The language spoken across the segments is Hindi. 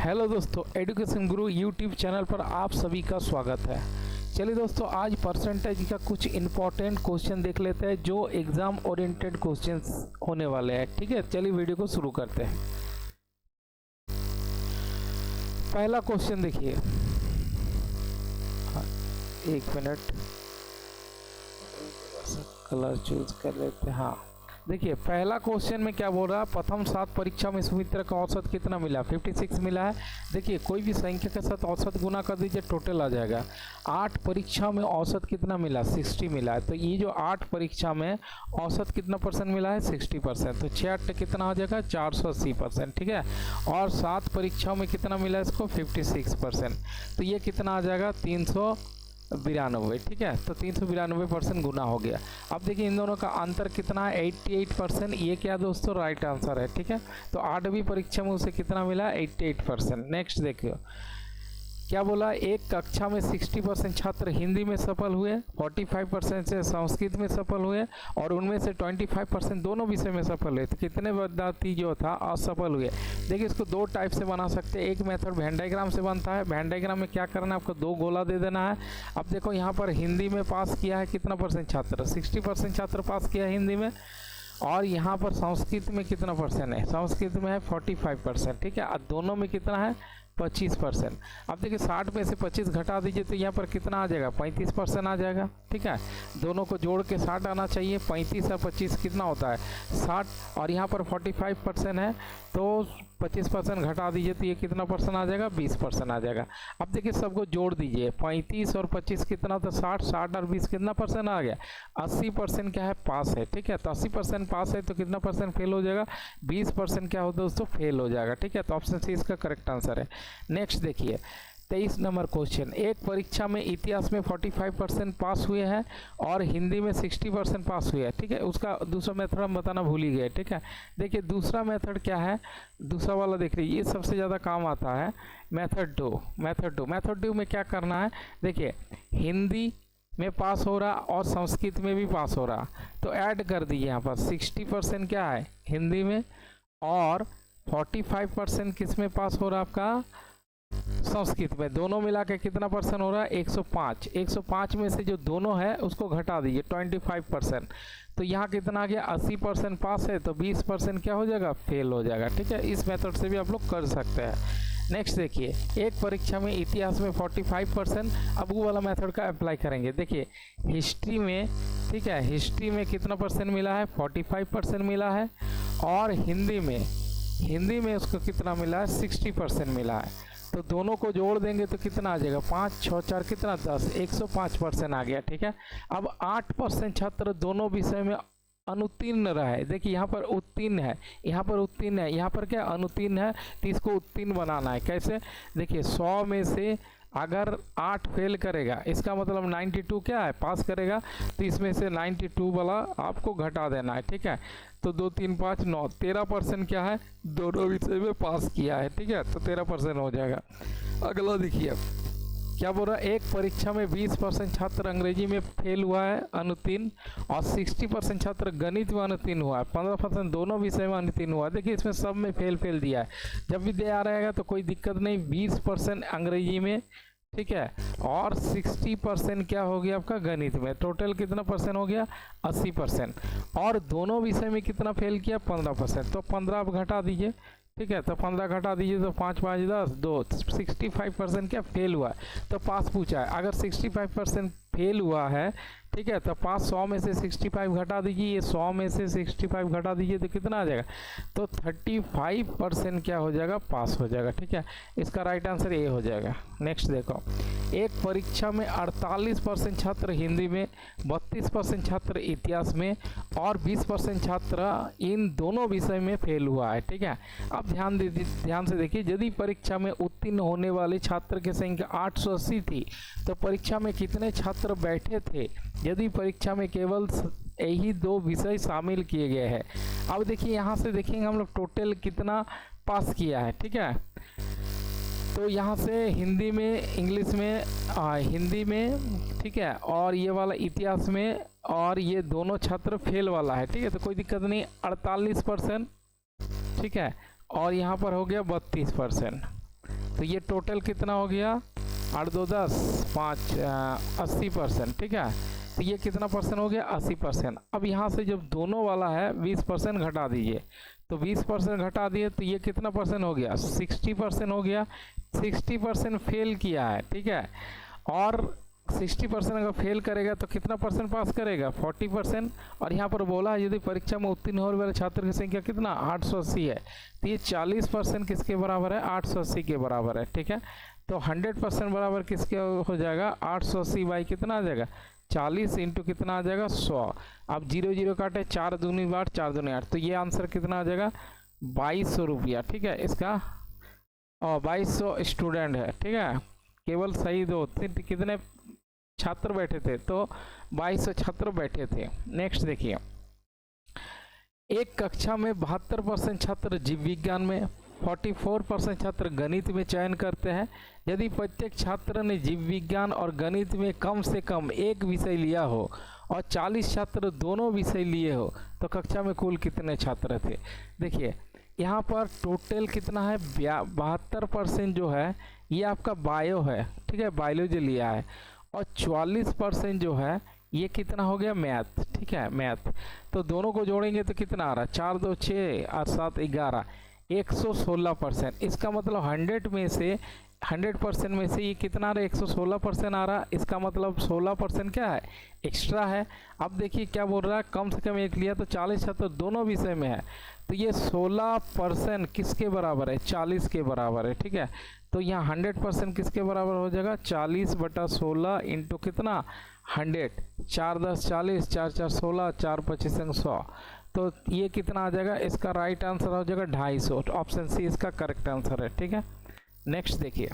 हेलो दोस्तों, एजुकेशन गुरु यूट्यूब चैनल पर आप सभी का स्वागत है। चलिए दोस्तों, आज परसेंटेज का कुछ इम्पोर्टेंट क्वेश्चन देख लेते हैं जो एग्जाम ओरिएंटेड क्वेश्चंस होने वाले हैं। ठीक है, चलिए वीडियो को शुरू करते हैं। पहला क्वेश्चन देखिए, एक मिनट, कलर चूज कर लेते हैं। हाँ देखिए, पहला क्वेश्चन में क्या बोल रहा है, प्रथम 7 परीक्षा में सुमित्रा का औसत कितना मिला, 56 मिला है। देखिए, कोई भी संख्या के साथ औसत गुना कर दीजिए, टोटल आ जाएगा। 8 परीक्षा में औसत कितना मिला, 60 मिला है। तो ये जो 8 परीक्षा में औसत कितना परसेंट मिला है, 60%। तो 6 कितना हो जाएगा, 480%। ठीक है, और 7 परीक्षाओं में कितना मिला है इसको, 56%। तो ये कितना आ जाएगा, 392। ठीक है, तो 392% गुना हो गया। अब देखिए इन दोनों का अंतर कितना है, 88%। ये क्या दोस्तों, राइट आंसर है। ठीक है, तो 8वीं परीक्षा में उसे कितना मिला, 88%। नेक्स्ट देखिए क्या बोला, एक कक्षा में 60% छात्र हिंदी में सफल हुए, 45% से संस्कृत में सफल हुए और उनमें से 25% दोनों विषय में सफल हुए। तो कितने विद्यार्थी जो था असफल हुए। देखिए, इसको दो टाइप से बना सकते हैं। एक मेथड वेन डायग्राम से बनता है। वेन डायग्राम में क्या करना है, आपको 2 गोला दे देना है। अब देखो यहाँ पर हिंदी में पास किया है कितना परसेंट छात्र, 60% छात्र पास किया है हिंदी में। और यहाँ पर संस्कृत में कितना परसेंट है, संस्कृत में है 45%। ठीक है, और दोनों में कितना है, 25%। अब देखिए 60 में से 25 घटा दीजिए तो यहाँ पर कितना आ जाएगा, 35% आ जाएगा। ठीक है, दोनों को जोड़ के 60 आना चाहिए। 35 और 25 कितना होता है, 60। और यहाँ पर 45% है तो 25% घटा दीजिए तो ये कितना परसेंट आ जाएगा, 20% आ जाएगा। अब देखिए सबको जोड़ दीजिए, 35 और 25 कितना, तो 60, 60 और 20 कितना परसेंट आ गया, 80% क्या है, पास है। ठीक है, तो 80% पास है तो कितना परसेंट फेल हो जाएगा, 20% क्या हो दोस्तों, फेल हो जाएगा। ठीक है, तो ऑप्शन सी इसका करेक्ट आंसर है। नेक्स्ट देखिए 23 नंबर क्वेश्चन, एक परीक्षा में इतिहास में 45% पास हुए हैं और हिंदी में 60% पास हुए हैं। ठीक है, उसका दूसरा मेथड हम बताना भूल ही गए। ठीक है, देखिए दूसरा मेथड क्या है, दूसरा वाला देख लीजिए, ये सबसे ज़्यादा काम आता है, मेथड 2। मेथड 2 में क्या करना है, देखिए हिंदी में पास हो रहा और संस्कृत में भी पास हो रहा, तो ऐड कर दीजिए यहाँ पर 60% क्या है हिंदी में और 45% किस में पास हो रहा आपका, संस्कृत में। दोनों मिला के कितना परसेंट हो रहा है, 105। 105 में से जो दोनों है उसको घटा दीजिए, 25%। तो यहाँ कितना आ गया, 80% पास है, तो 20% क्या हो जाएगा, फेल हो जाएगा। ठीक है, इस मेथड से भी आप लोग कर सकते हैं। नेक्स्ट देखिए, एक परीक्षा में इतिहास में 45%, अब वो वाला मेथड का अप्लाई करेंगे। देखिए हिस्ट्री में, ठीक है, हिस्ट्री में कितना परसेंट मिला है, 45% मिला है। और हिंदी में उसको कितना मिला है, 60% मिला है। तो दोनों को जोड़ देंगे तो कितना आ जाएगा, 5, 6, 4 कितना, 10, 105% आ गया। ठीक है, अब 8% छात्र दोनों विषय में अनुत्तीर्ण रहे। देखिए यहाँ पर उत्तीर्ण है, यहाँ पर उत्तीर्ण है, यहाँ पर क्या अनुत्तीर्ण है, तो इसको उत्तीर्ण बनाना है। कैसे, देखिए 100 में से अगर 8 फेल करेगा, इसका मतलब 92 क्या है, पास करेगा। तो इसमें से 92 वाला आपको घटा देना है। ठीक है, तो 2, 3, 5, 9, 13% क्या है, दोनों विषय में पास किया है। ठीक है, तो 13% हो जाएगा। अगला देखिए क्या बोल रहा है, एक परीक्षा में 20% छात्र अंग्रेजी में फेल हुआ है, अनुत्तीर्ण, और 60% छात्र गणित में अनुत्तीर्ण हुआ है, 15% दोनों विषय में अनुत्तीर्ण हुआ है। देखिए इसमें सब में फेल दिया है। जब भी दे आ रहेगा तो कोई दिक्कत नहीं, 20% अंग्रेजी में, ठीक है, और 60% क्या हो गया आपका गणित में। टोटल कितना परसेंट हो गया, 80%। और दोनों विषय में कितना फेल किया, 15%। तो 15 आप घटा दीजिए। ठीक है, तो 15 घटा दीजिए तो 5, 5, 10, 2, 65% क्या फेल हुआ है। तो पास पूछा है, अगर 65% फेल हुआ है, ठीक है, तो पास 100 में से 65 घटा दीजिए, ये 100 में से 65 घटा दीजिए तो कितना आ जाएगा, तो 35% क्या हो जाएगा, पास हो जाएगा। ठीक है, इसका राइट आंसर ये हो जाएगा। नेक्स्ट देखो, एक परीक्षा में 48% छात्र हिंदी में, 32% छात्र इतिहास में और 20% छात्र इन दोनों विषय में फेल हुआ है। ठीक है, अब ध्यान से देखिए, यदि परीक्षा में उत्तीर्ण होने वाले छात्र की संख्या 880 थी तो परीक्षा में कितने छात्र बैठे थे, यदि परीक्षा में केवल यही 2 विषय शामिल किए गए हैं। अब देखिए यहाँ से देखेंगे हम लोग टोटल कितना पास किया है। ठीक है, तो यहाँ से हिंदी में, इंग्लिश में, हिंदी में, ठीक है, और ये वाला इतिहास में, और ये दोनों छात्र फेल वाला है। ठीक है, तो कोई दिक्कत नहीं, 48%। ठीक है, और यहाँ पर हो गया 32%। तो ये टोटल कितना हो गया, 8 2 10 5 80%, ठीक है। तो ये कितना परसेंट हो गया, 80%। अब यहाँ से जब दोनों वाला है 20% घटा दीजिए, तो 20% घटा दिए तो ये कितना परसेंट हो गया, 60% हो गया। 60% फेल किया है, ठीक है। और 60% अगर फेल करेगा तो कितना परसेंट पास करेगा, 40%। और यहाँ पर बोला है यदि परीक्षा में उत्तीर्ण होने वाले छात्र की संख्या कितना, 880 है, तो ये 40% किसके बराबर है, 880 के बराबर है, ठीक है। तो 100% बराबर किसके हो जाएगा, 880 बाई कितना आ जाएगा, 40 इंटू कितना आ जाएगा, 100। अब 0 0 काटे, 4 दूनी 8 4 दूनी 8, तो ये आंसर कितना आ जाएगा, 2200 रुपया, ठीक है। इसका 2200 स्टूडेंट है, ठीक है। केवल सही दो, कितने छात्र बैठे थे, तो 2200 छात्र बैठे थे। नेक्स्ट देखिए, एक कक्षा में 72% छात्र जीव विज्ञान में, 44% छात्र गणित में चयन करते हैं। यदि प्रत्येक छात्र ने जीव विज्ञान और गणित में कम से कम एक विषय लिया हो और 40 छात्र दोनों विषय लिए हो तो कक्षा में कुल कितने छात्र थे। देखिए यहाँ पर टोटल कितना है, 72% जो है ये आपका बायो है, ठीक है, बायोलॉजी लिया है। और 44% जो है ये कितना हो गया, मैथ, ठीक है, मैथ। तो दोनों को जोड़ेंगे तो कितना आ रहा है, 4 2 6 और 7 11, 116%। इसका मतलब 100% में से ये कितना आ रहा है, 116% आ रहा। इसका मतलब 16% क्या है, एक्स्ट्रा है। अब देखिए क्या बोल रहा है, कम से कम एक लिया तो 40 छात्र दोनों विषय में है, तो ये 16% किसके बराबर है, 40 के बराबर है, ठीक है। तो यहाँ 100% किसके बराबर हो जाएगा, 40/16 इंटू कितना 100, 4 10 40, 4 4 16, 4 25 100। तो ये कितना आ जाएगा, इसका राइट आंसर हो जाएगा 250। ऑप्शन सी इसका करेक्ट आंसर है, ठीक है। नेक्स्ट देखिए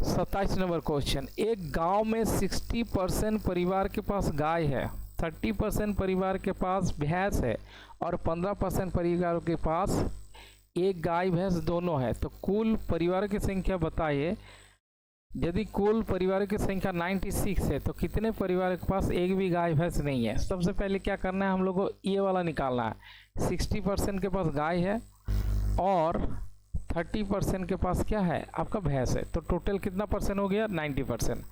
27 नंबर क्वेश्चन, एक गांव में 60% परिवार के पास गाय है, 30% परिवार के पास भैंस है और 15% परिवारों के पास एक गाय भैंस दोनों है। तो कुल परिवार की संख्या बताइए। यदि कुल परिवार की संख्या 96 है तो कितने परिवार के पास एक भी गाय भैंस नहीं है। सबसे पहले क्या करना है, हम लोग को ये वाला निकालना है। 60% के पास गाय है और 30% के पास क्या है, आपका भैंस है। तो टोटल कितना परसेंट हो गया, 90%।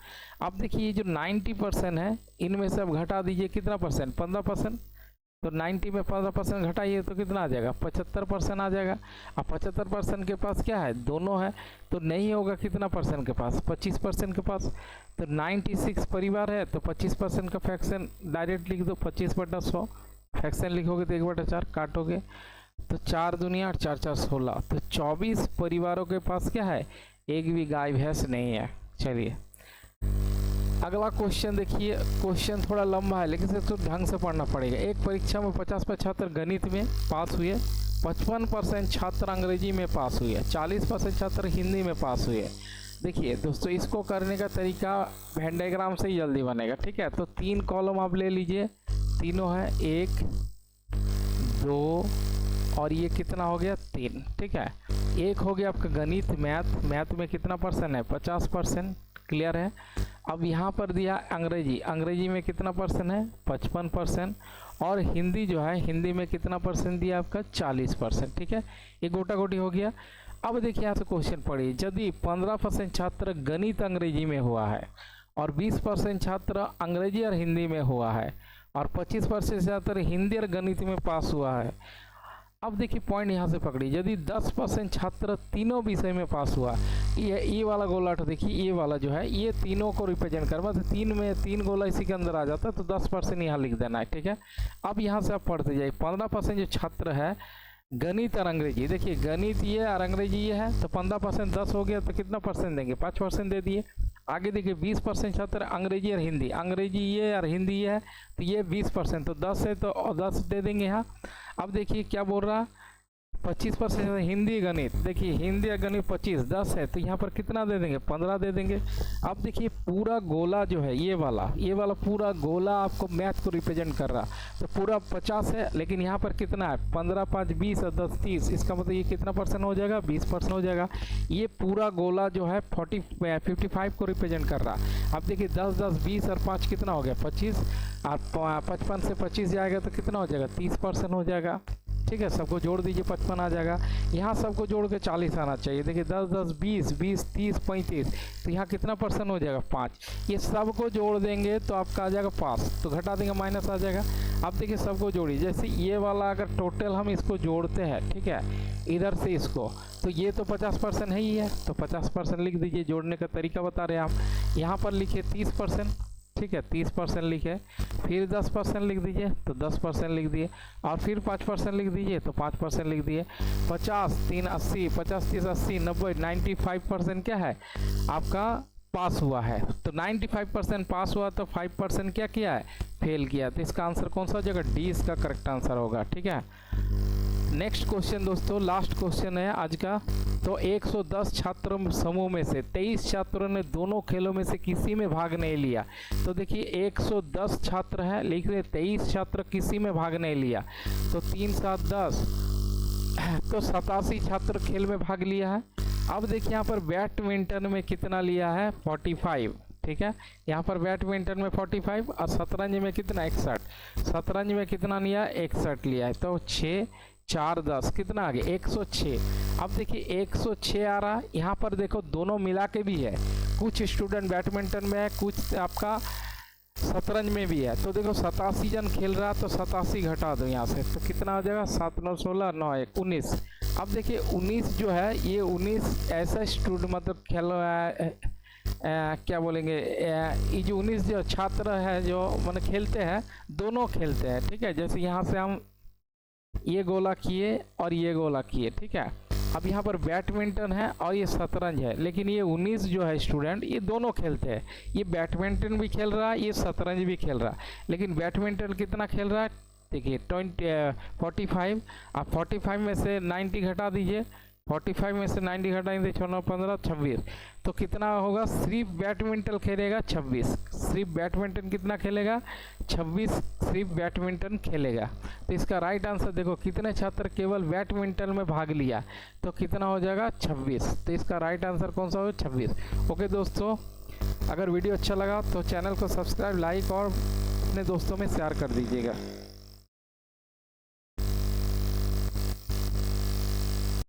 अब देखिए ये जो 90% है इनमें से अब घटा दीजिए कितना परसेंट, 15%। तो 90 में 15% घटाइए तो कितना आ जाएगा, 75% आ जाएगा। अब 75% के पास क्या है, दोनों है, तो नहीं होगा कितना परसेंट के पास, 25% के पास। तो 96 परिवार है तो 25% का फ्रैक्शन डायरेक्ट लिख दो, 25/100। फ्रैक्शन लिखोगे तो 1/4 काटोगे तो 4 दूनी 8 4 4 16। तो 24 परिवारों के पास क्या है, एक भी गाय भैंस नहीं है। चलिए अगला क्वेश्चन देखिए। क्वेश्चन थोड़ा लंबा है लेकिन इसे तो ढंग से पढ़ना पड़ेगा। एक परीक्षा में 50% छात्र गणित में पास हुए, 55% छात्र अंग्रेजी में पास हुए, 40% छात्र हिंदी में पास हुए। देखिए दोस्तों इसको करने का तरीका वेन डायग्राम से ही जल्दी बनेगा, ठीक है। तो 3 कॉलम आप ले लीजिए, तीनों है 1 2 और ये कितना हो गया 3, ठीक है। एक हो गया आपका गणित मैथ, मैथ में कितना परसेंट है, 50%, क्लियर है। अब यहाँ पर दिया अंग्रेजी, अंग्रेजी में कितना परसेंट है, 55%। और हिंदी जो है, हिंदी में कितना परसेंट दिया आपका, 40%, ठीक है। ये गोटा गोटी हो गया। अब देखिए यहाँ से क्वेश्चन पढ़िए, यदि 15% छात्र गणित अंग्रेजी में हुआ है और 20% छात्र अंग्रेजी और हिंदी में हुआ है और 25% छात्र हिंदी और गणित में पास हुआ है। अब देखिए पॉइंट यहाँ से पकड़ी, यदि 10% छात्र तीनों विषय में पास हुआ, ये वाला गोला तो देखिए ये वाला जो है ये तीनों को रिप्रेजेंट कर, मतलब 3 में 3 गोला इसी के अंदर आ जाता है, तो 10% यहाँ लिख देना है, ठीक है। अब यहाँ से आप पढ़ते जाइए, 15% जो छात्र है गणित और अंग्रेजी, देखिए गणित ये और अंग्रेजी ये है, तो 15% 10 हो गया तो कितना परसेंट देंगे, 5% दे दिए। आगे देखिए 20% छात्र अंग्रेजी और हिंदी, अंग्रेजी ये और हिंदी ये है तो ये 20%, तो 10 है तो 10 दे देंगे यहाँ। अब देखिए क्या बोल रहा, 25% हिंदी गणित, देखिए हिंदी और गणित 25, 10 है तो यहाँ पर कितना दे देंगे, 15 दे देंगे। अब देखिए पूरा गोला जो है ये वाला पूरा गोला आपको मैथ को रिप्रेजेंट कर रहा, तो पूरा 50 है, लेकिन यहाँ पर कितना है, 15 5 20 और 10 30, इसका मतलब ये कितना परसेंट हो जाएगा, 20% हो जाएगा। ये पूरा गोला जो है 55 को रिप्रेजेंट कर रहा। अब देखिए 10 10 20 और 5 कितना हो गया, 25, और 55 से 25 जाएगा तो कितना हो जाएगा, 30% हो जाएगा। ठीक है, सबको जोड़ दीजिए 55 आ जाएगा। यहाँ सबको जोड़ के 40 आना चाहिए। देखिए 10 10 20 20 30 35, तो यहाँ कितना परसेंट हो जाएगा 5। ये सबको जोड़ देंगे तो आपका आ जाएगा पास, तो घटा देंगे माइनस आ जाएगा। अब देखिए सबको जोड़िए, जैसे ये वाला अगर टोटल हम इसको जोड़ते हैं, ठीक है, इधर से इसको, तो ये तो 50% है ही है, तो 50% लिख दीजिए। जोड़ने का तरीका बता रहे हैं आप। यहाँ पर लिखिए 30%, ठीक है, 30% लिखे, फिर 10% लिख दीजिए तो 10% लिख दिए, और फिर 5% लिख दीजिए तो 5% लिख दिए। 50 3 80, 50 30 80 90, 95% क्या है आपका पास हुआ है। तो 95% पास हुआ, तो 5% क्या किया है, फेल किया। तो इसका आंसर कौन सा हो जाएगा, डी इसका करेक्ट आंसर होगा। ठीक है, नेक्स्ट क्वेश्चन दोस्तों, लास्ट क्वेश्चन है आज का। तो 110 छात्र समूह में से 23 छात्रों ने दोनों खेलों में से किसी में भाग नहीं लिया। तो देखिए 110 छात्र हैं, लिख रहे 23 छात्र किसी में भाग नहीं लिया, तो 3 7 10, तो 87 छात्र खेल में भाग लिया है। अब देखिए यहाँ पर बैडमिंटन में कितना लिया है, 45। ठीक है, यहाँ पर बैडमिंटन में 45 और शतरंज में कितना 61। शतरंज में कितना लिया, 61 लिया है। तो 6 4 10 कितना आ गया, 106। अब देखिए 106 आ रहा, यहाँ पर देखो दोनों मिला के भी है, कुछ स्टूडेंट बैडमिंटन में है, कुछ आपका शतरंज में भी है। तो देखो 87 जन खेल रहा, तो 87 घटा दो यहाँ से, तो कितना आ जाएगा, 7 9 16 9 1 19। अब देखिए 19 जो है, ये 19 ऐसा स्टूडेंट मतलब खेल रहा है, क्या बोलेंगे, ये जो 19 जो छात्र है जो मतलब खेलते हैं, दोनों खेलते हैं। ठीक है, जैसे यहाँ से हम ये गोला किए और ये गोला किए। ठीक है, अब यहाँ पर बैडमिंटन है और ये शतरंज है, लेकिन ये 19 जो है स्टूडेंट, ये दोनों खेलते हैं। ये बैडमिंटन भी खेल रहा है, ये शतरंज भी खेल रहा है, लेकिन बैडमिंटन कितना खेल रहा है, देखिए 45। आप 45 में से 90 घटा दीजिए, 45 में से 90 घटाएंगे 6 9 15 26, तो कितना होगा, सिर्फ बैडमिंटन खेलेगा 26। सिर्फ बैडमिंटन कितना खेलेगा, 26 सिर्फ बैडमिंटन खेलेगा। तो इसका राइट आंसर देखो, कितने छात्र केवल बैडमिंटन में भाग लिया, तो कितना हो जाएगा 26। तो इसका राइट आंसर कौन सा हो, 26। ओके दोस्तों, अगर वीडियो अच्छा लगा तो चैनल को सब्सक्राइब, लाइक और अपने दोस्तों में शेयर कर दीजिएगा।